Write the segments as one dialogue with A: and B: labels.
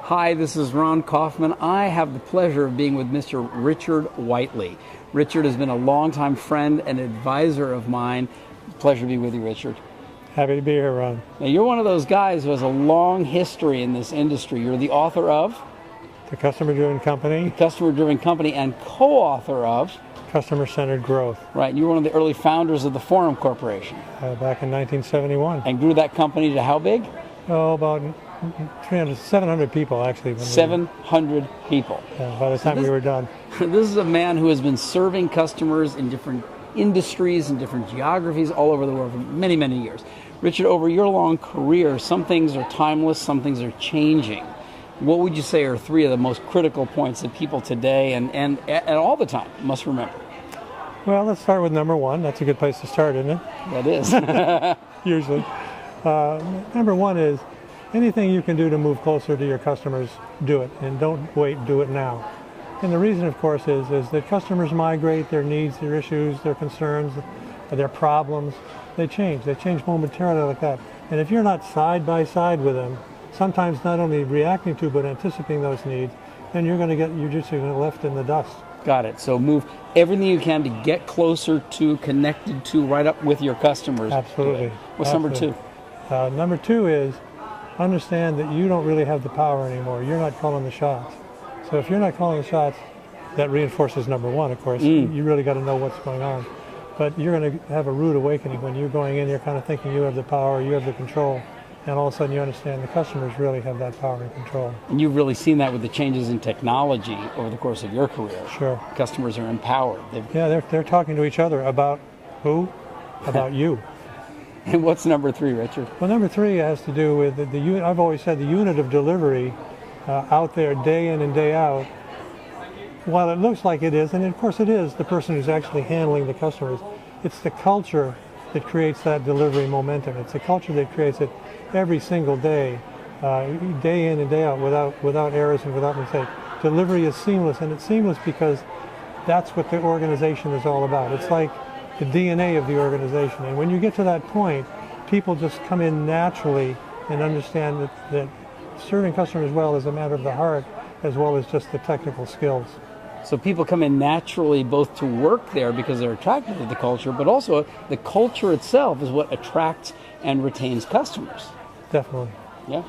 A: Hi, this is Ron Kaufman. I have the pleasure of being with Mr. Richard Whiteley. Richard has been a longtime friend and advisor of mine. Pleasure to be with you, Richard.
B: Happy to be here, Ron.
A: Now, you're one of those guys who has a long history in this industry. You're the author of
B: The Customer-Driven Company.
A: Customer-Driven Company and co-author of
B: Customer-Centered Growth.
A: Right, you were one of the early founders of the Forum Corporation.
B: Back in 1971.
A: And grew that company to how big?
B: Oh, about 700 people, actually.
A: 700 people.
B: By the time we were done.
A: This is a man who has been serving customers in different industries and different geographies all over the world for many, many years. Richard, over your long career, some things are timeless, some things are changing. What would you say are three of the most critical points that people today and all the time must remember?
B: Well, let's start with number one. That's a good place to start, isn't it?
A: That is.
B: Usually. Number one is anything you can do to move closer to your customers, do it. And don't wait, do it now. And the reason, of course, is that customers migrate, their needs, their issues, their concerns, their problems. They change. They change momentarily like that. And if you're not side by side with them, sometimes not only reacting to but anticipating those needs, then you're just going to get left in the dust.
A: Got it. So move everything you can to get closer to, connected to, right up with your customers.
B: Absolutely.
A: What's
B: Absolutely.
A: number two?
B: Number two is understand that you don't really have the power anymore. You're not calling the shots. So if you're not calling the shots, that reinforces number one, of course. You really got to know what's going on. But you're going to have a rude awakening when you're going in, you're kind of thinking you have the power, you have the control, and all of a sudden you understand the customers really have that power and control.
A: And you've really seen that with the changes in technology over the course of your career.
B: Sure.
A: Customers are empowered.
B: They're talking to each other about who? About you.
A: And what's number three, Richard?
B: Well, number three has to do with the I've always said the unit of delivery out there day in and day out. While it looks like it is, and of course it is, the person who's actually handling the customers, it's the culture that creates that delivery momentum. It's the culture that creates it every single day, day in and day out, without errors and without mistakes. Delivery is seamless, and it's seamless because that's what the organization is all about. It's like the DNA of the organization. And when you get to that point, people just come in naturally and understand that serving customers well is a matter of the heart as well as just the technical skills.
A: So people come in naturally both to work there because they're attracted to the culture, but also the culture itself is what attracts and retains customers.
B: Definitely.
A: Yeah.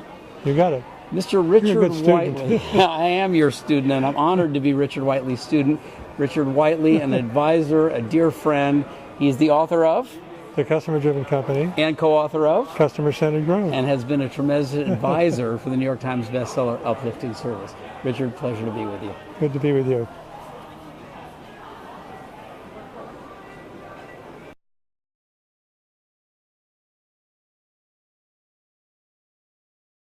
B: You got it.
A: Mr. Richard
B: You're a good student.
A: Whiteley. I am your student, and I'm honored to be Richard Whiteley's student. Richard Whiteley, an advisor, a dear friend. He's the author of
B: The Customer-Driven Company
A: and co-author of
B: Customer-Centered Growth, and
A: has been a tremendous advisor for the New York Times bestseller Uplifting Service. Richard, pleasure to be with you.
B: Good to be with you.